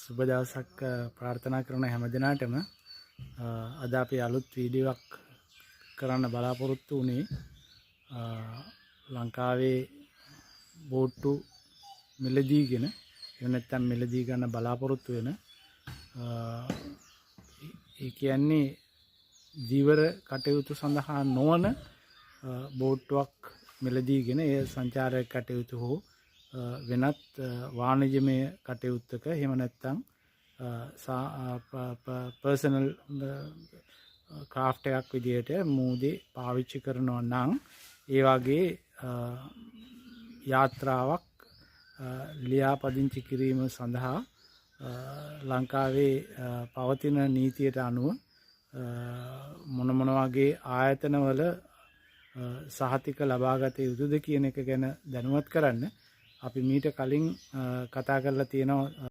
සුබ දවසක් ප්‍රාර්ථනා කරන හැම දිනාටම අද අපි අලුත් වීඩියෝවක් කරන්න බලාපොරොත්තු වුණේ ලංකාවේ බෝට්ටු මිලදීගෙන එහෙම නැත්නම් මිලදී ගන්න බලාපොරොත්තු වෙන ඒ කියන්නේ ජීවර කටයුතු සඳහා නොවන බෝට්ටුවක් මිලදීගෙන ඒ සංචාරක කටයුතු හෝ වෙනත් වාණිජමය කටයුත්තක එහෙම නැත්නම් පර්සනල් ක්‍රාෆ්ට් එකක් විදිහට මූදේ පාවිච්චි කරනවා නම් ඒ වගේ යාත්‍රාවක් ලියාපදිංචි කිරීම සඳහා ලංකාවේ පවතින නීතියට අනුව මොන වගේ ආයතනවල සහතික ලබාගත යුතුද කියන එක ගැන දැනුවත් කරන්න අපි මීට කලින් කතා කරලා තියෙනවා